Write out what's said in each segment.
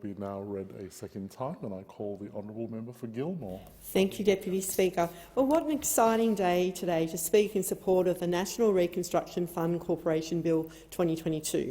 be now read a second time, and I call the honourable member for Gilmore. Thank you, Deputy Speaker. Well, what an exciting day today to speak in support of the National Reconstruction Fund Corporation Bill 2022.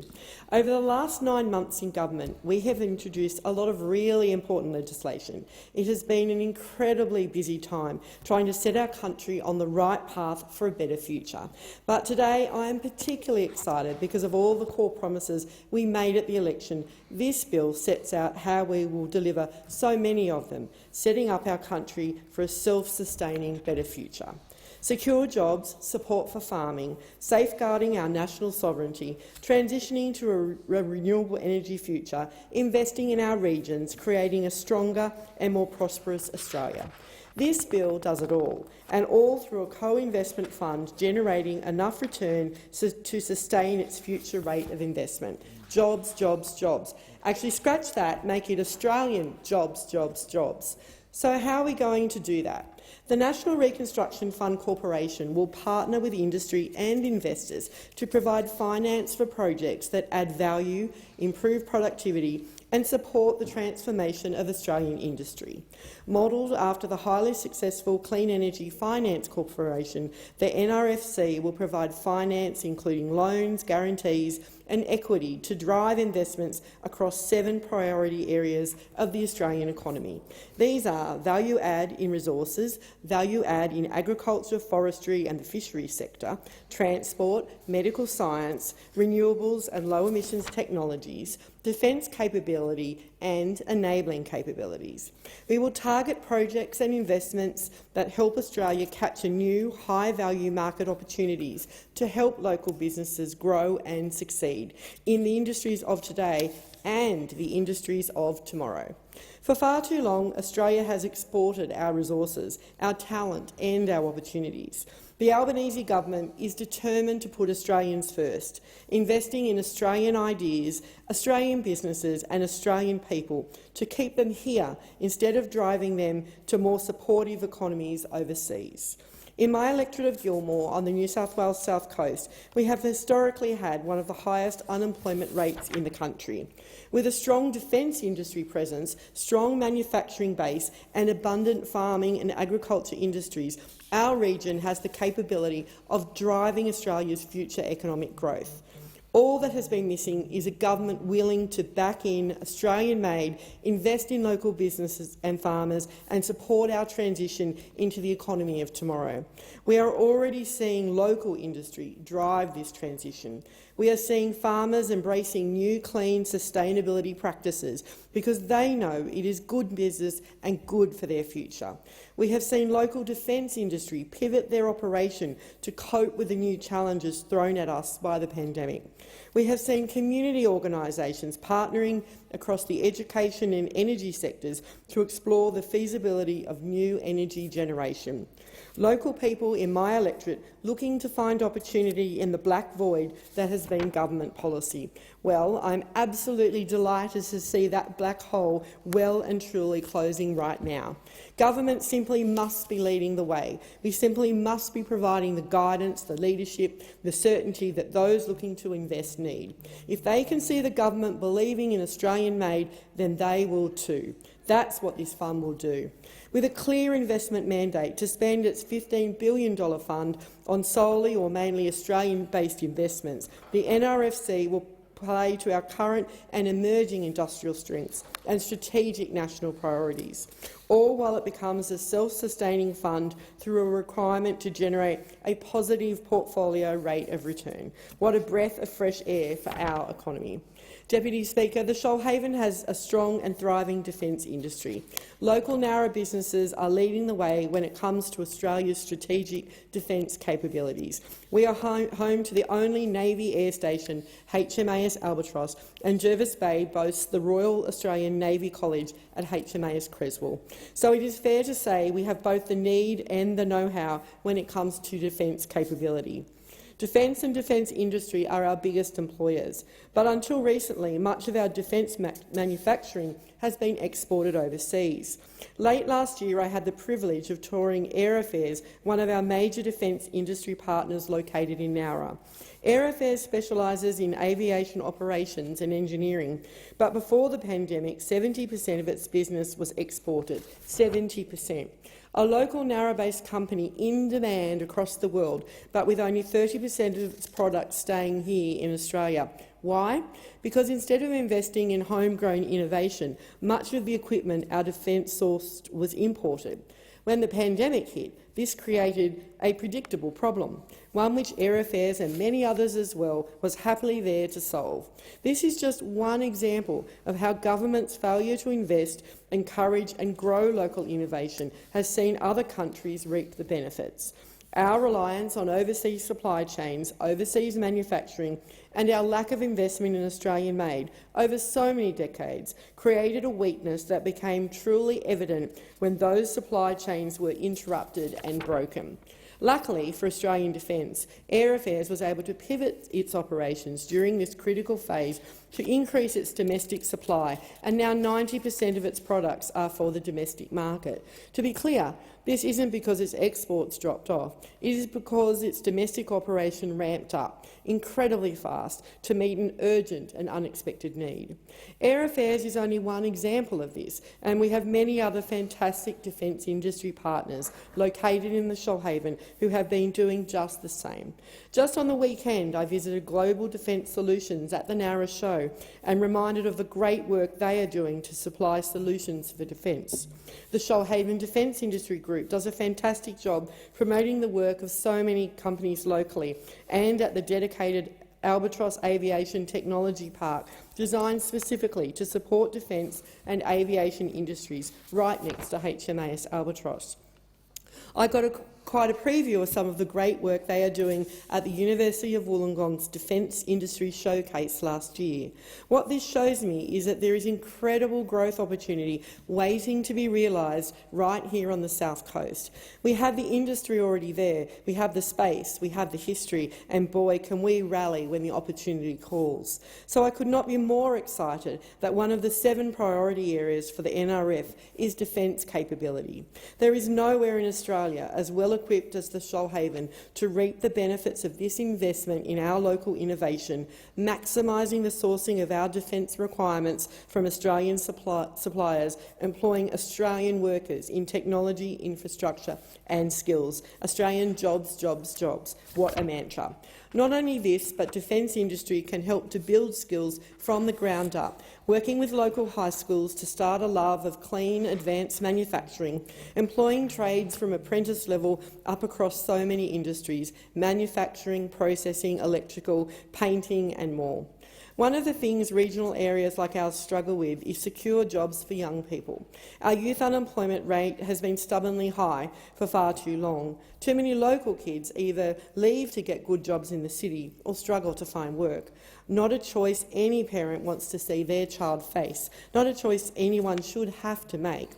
Over the last 9 months in government, we have introduced a lot of really important legislation. It has been an incredibly busy time trying to set our country on the right path for a better future. But today I am particularly excited because of all the core promises we made at the election. This bill sets out how we will deliver so many of them, setting up our country for a self-sustaining better future. Secure jobs, support for farming, safeguarding our national sovereignty, transitioning to a renewable energy future, investing in our regions, creating a stronger and more prosperous Australia. This bill does it all, and all through a co-investment fund generating enough return to sustain its future rate of investment. Jobs, jobs, jobs. Actually, scratch that, make it Australian jobs, jobs, jobs. So how are we going to do that? The National Reconstruction Fund Corporation will partner with industry and investors to provide finance for projects that add value, improve productivity and support the transformation of Australian industry. Modelled after the highly successful Clean Energy Finance Corporation, the NRFC will provide finance including loans, guarantees and equity to drive investments across 7 priority areas of the Australian economy. These are value add in resources, value add in agriculture, forestry and the fisheries sector, transport, medical science, renewables and low emissions technologies, defence capability and enabling capabilities. We will target projects and investments that help Australia capture new, high-value market opportunities to help local businesses grow and succeed in the industries of today and the industries of tomorrow. For far too long, Australia has exported our resources, our talent and our opportunities. The Albanese government is determined to put Australians first, investing in Australian ideas, Australian businesses and Australian people to keep them here instead of driving them to more supportive economies overseas. In my electorate of Gilmore on the New South Wales South Coast, we have historically had one of the highest unemployment rates in the country. With a strong defence industry presence, strong manufacturing base and abundant farming and agriculture industries, our region has the capability of driving Australia's future economic growth. All that has been missing is a government willing to back in Australian-made, invest in local businesses and farmers and support our transition into the economy of tomorrow. We are already seeing local industry drive this transition. We are seeing farmers embracing new, clean sustainability practices because they know it is good business and good for their future. We have seen local defence industry pivot their operation to cope with the new challenges thrown at us by the pandemic. We have seen community organisations partnering across the education and energy sectors to explore the feasibility of new energy generation. Local people in my electorate looking to find opportunity in the black void that has been government policy. Well, I'm absolutely delighted to see that black hole well and truly closing right now. Government simply must be leading the way. We simply must be providing the guidance, the leadership, the certainty that those looking to invest need. If they can see the government believing in Australian-made, then they will too. That's what this fund will do. With a clear investment mandate to spend its $15 billion fund on solely or mainly Australian-based investments, the NRFC will play to our current and emerging industrial strengths and strategic national priorities, all while it becomes a self-sustaining fund through a requirement to generate a positive portfolio rate of return. What a breath of fresh air for our economy. Deputy Speaker, the Shoalhaven has a strong and thriving defence industry. Local narrow businesses are leading the way when it comes to Australia's strategic defence capabilities. We are home to the only Navy air station, HMAS Albatross, and Jervis Bay boasts the Royal Australian Navy College at HMAS Creswell. So it is fair to say we have both the need and the know-how when it comes to defence capability. Defence and defence industry are our biggest employers, but until recently much of our defence manufacturing has been exported overseas. Late last year I had the privilege of touring Air Affairs, one of our major defence industry partners located in Nowra. Air Affairs specialises in aviation operations and engineering, but before the pandemic, 70% of its business was exported. 70%. A local narrow-based company in demand across the world, but with only 30% of its products staying here in Australia. Why? Because instead of investing in homegrown innovation, much of the equipment our defence sourced was imported. When the pandemic hit, this created a predictable problem, one which Air Affairs and many others as well was happily there to solve. This is just one example of how government's failure to invest, encourage and grow local innovation has seen other countries reap the benefits. Our reliance on overseas supply chains, overseas manufacturing and our lack of investment in Australian-made over so many decades created a weakness that became truly evident when those supply chains were interrupted and broken. Luckily for Australian defence, Air Affairs was able to pivot its operations during this critical phase to increase its domestic supply, and now 90% of its products are for the domestic market. To be clear, this isn't because its exports dropped off. It is because its domestic operation ramped up incredibly fast to meet an urgent and unexpected need. Air Affairs is only one example of this, and we have many other fantastic defence industry partners located in the Shoalhaven who have been doing just the same. Just on the weekend, I visited Global Defence Solutions at the Narra Show and reminded of the great work they are doing to supply solutions for defence. The Shoalhaven Defence Industry Group does a fantastic job promoting the work of so many companies locally and at the dedicated Albatross Aviation Technology Park, designed specifically to support defence and aviation industries right next to HMAS Albatross. I got quite a preview of some of the great work they are doing at the University of Wollongong's Defence Industry Showcase last year. What this shows me is that there is incredible growth opportunity waiting to be realised right here on the South Coast. We have the industry already there, we have the space, we have the history, and boy, can we rally when the opportunity calls. So I could not be more excited that one of the 7 priority areas for the NRF is defence capability. There is nowhere in Australia as well equipped as the Shoalhaven to reap the benefits of this investment in our local innovation, maximising the sourcing of our defence requirements from Australian suppliers, employing Australian workers in technology, infrastructure and skills. Australian jobs, jobs, jobs. What a mantra. Not only this, but defence industry can help to build skills from the ground up, working with local high schools to start a love of clean, advanced manufacturing, employing trades from apprentice level up across so many industries: manufacturing, processing, electrical, painting and more. One of the things regional areas like ours struggle with is secure jobs for young people. Our youth unemployment rate has been stubbornly high for far too long. Too many local kids either leave to get good jobs in the city or struggle to find work. Not a choice any parent wants to see their child face, not a choice anyone should have to make.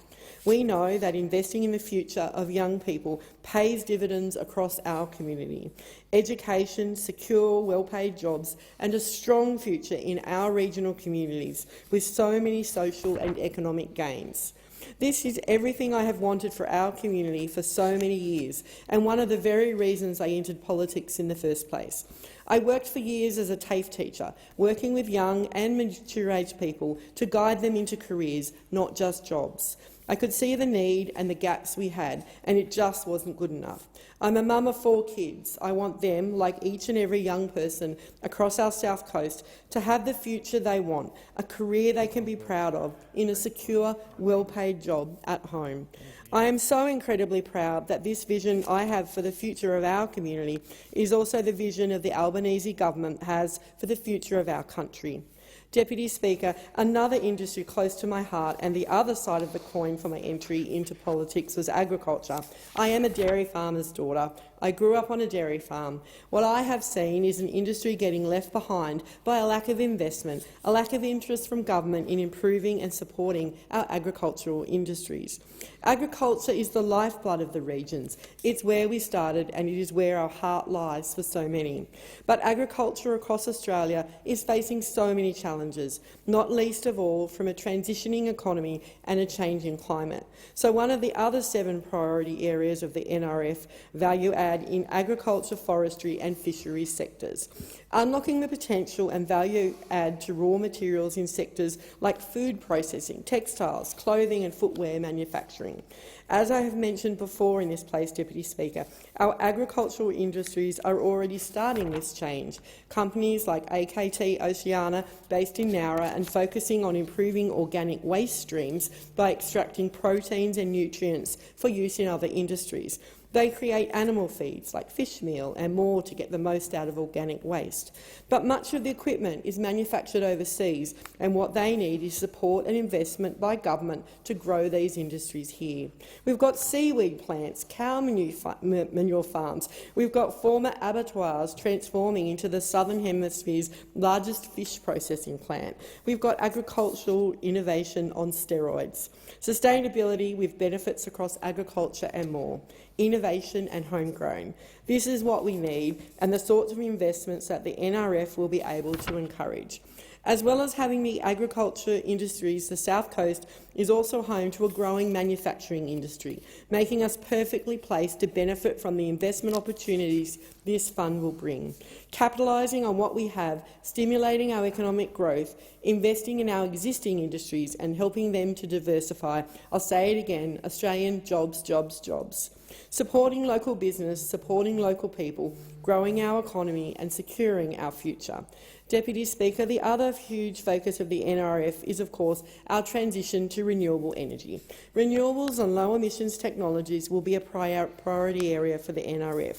We know that investing in the future of young people pays dividends across our community. Education, secure, well-paid jobs and a strong future in our regional communities with so many social and economic gains. This is everything I have wanted for our community for so many years, and one of the very reasons I entered politics in the first place. I worked for years as a TAFE teacher, working with young and mature-age people to guide them into careers, not just jobs. I could see the need and the gaps we had, and it just wasn't good enough. I'm a mum of 4 kids. I want them, like each and every young person across our South Coast, to have the future they want, a career they can be proud of, in a secure, well-paid job at home. I am so incredibly proud that this vision I have for the future of our community is also the vision of the Albanese government has for the future of our country. Deputy Speaker, another industry close to my heart and the other side of the coin for my entry into politics was agriculture. I am a dairy farmer's daughter. I grew up on a dairy farm. What I have seen is an industry getting left behind by a lack of investment, a lack of interest from government in improving and supporting our agricultural industries. Agriculture is the lifeblood of the regions. It's where we started and it is where our heart lies for so many. But agriculture across Australia is facing so many challenges, not least of all from a transitioning economy and a changing climate. So one of the other 7 priority areas of the NRF, value add add in agriculture, forestry and fisheries sectors, unlocking the potential and value add to raw materials in sectors like food processing, textiles, clothing and footwear manufacturing. As I have mentioned before in this place, Deputy Speaker, our agricultural industries are already starting this change. Companies like AKT Oceania, based in Nowra, and focusing on improving organic waste streams by extracting proteins and nutrients for use in other industries. They create animal feeds like fish meal and more to get the most out of organic waste. But much of the equipment is manufactured overseas, and what they need is support and investment by government to grow these industries here. We've got seaweed plants, cow manure farms. We've got former abattoirs transforming into the Southern Hemisphere's largest fish processing plant. We've got agricultural innovation on steroids. Sustainability with benefits across agriculture and more. Innovation and homegrown. This is what we need and the sorts of investments that the NRF will be able to encourage. As well as having the agriculture industries, the South Coast is also home to a growing manufacturing industry, making us perfectly placed to benefit from the investment opportunities this fund will bring. Capitalising on what we have, stimulating our economic growth, investing in our existing industries and helping them to diversify. I'll say it again, Australian jobs, jobs, jobs. Supporting local business, supporting local people, growing our economy and securing our future. Deputy Speaker, the other huge focus of the NRF is, of course, our transition to renewable energy. Renewables and low emissions technologies will be a priority area for the NRF.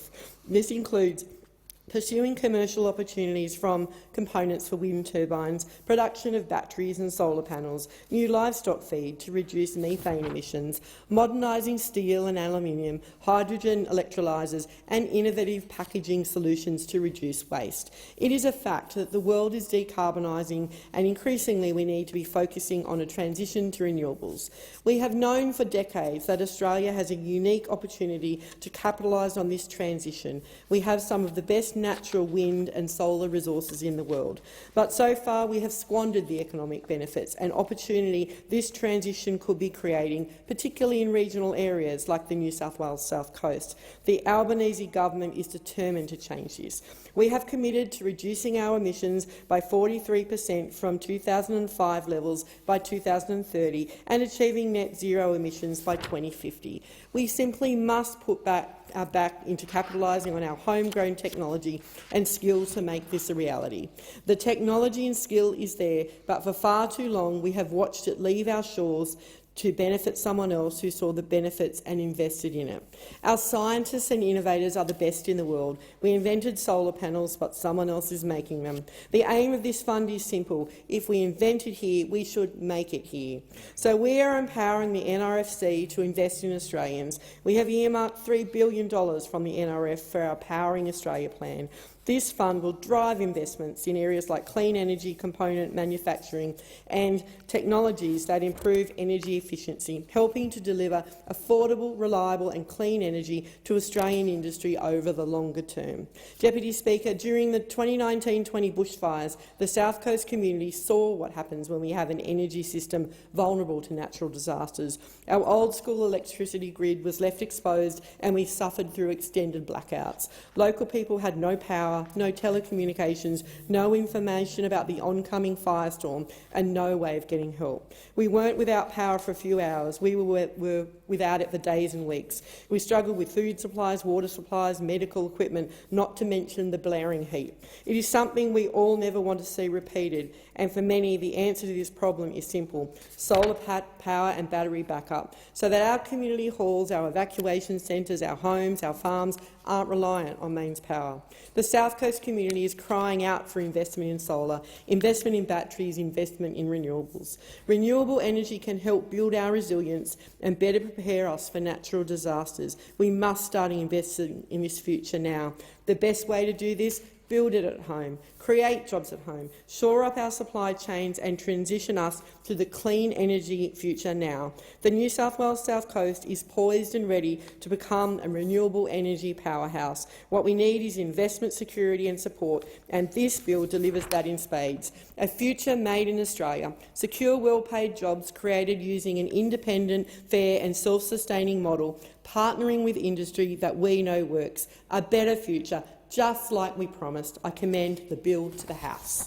This includes pursuing commercial opportunities from components for wind turbines, production of batteries and solar panels, new livestock feed to reduce methane emissions, modernising steel and aluminium, hydrogen electrolysers and innovative packaging solutions to reduce waste. It is a fact that the world is decarbonising and increasingly we need to be focusing on a transition to renewables. We have known for decades that Australia has a unique opportunity to capitalise on this transition. We have some of the best natural wind and solar resources in the world. But so far we have squandered the economic benefits and opportunity this transition could be creating, particularly in regional areas like the New South Wales South Coast. The Albanese government is determined to change this. We have committed to reducing our emissions by 43% from 2005 levels by 2030 and achieving net zero emissions by 2050. We simply must put our back into capitalising on our homegrown technology and skills to make this a reality. The technology and skill is there, but for far too long we have watched it leave our shores to benefit someone else who saw the benefits and invested in it. Our scientists and innovators are the best in the world. We invented solar panels, but someone else is making them. The aim of this fund is simple. If we invent it here, we should make it here. So we are empowering the NRFC to invest in Australians. We have earmarked $3 billion from the NRF for our Powering Australia plan. This fund will drive investments in areas like clean energy, component manufacturing and technologies that improve energy efficiency, helping to deliver affordable, reliable and clean energy to Australian industry over the longer term. Deputy Speaker, during the 2019-20 bushfires, the South Coast community saw what happens when we have an energy system vulnerable to natural disasters. Our old-school electricity grid was left exposed and we suffered through extended blackouts. Local people had no power, no telecommunications, no information about the oncoming firestorm and no way of getting help. We weren't without power for a few hours. We were without it for days and weeks. We struggled with food supplies, water supplies, medical equipment, not to mention the blaring heat. It is something we all never want to see repeated, and for many the answer to this problem is simple: solar power and battery backup, so that our community halls, our evacuation centres, our homes, our farms aren't reliant on mains power. The South Coast community is crying out for investment in solar, investment in batteries, investment in renewables. Renewable energy can help build our resilience and better prepare us for natural disasters. We must start investing in this future now. The best way to do this? build it at home, create jobs at home, shore up our supply chains and transition us to the clean energy future now. The New South Wales South Coast is poised and ready to become a renewable energy powerhouse. What we need is investment security and support, and this bill delivers that in spades. A future made in Australia, secure well-paid jobs created using an independent, fair and self-sustaining model, partnering with industry that we know works. A better future, just like we promised. I commend the bill to the House.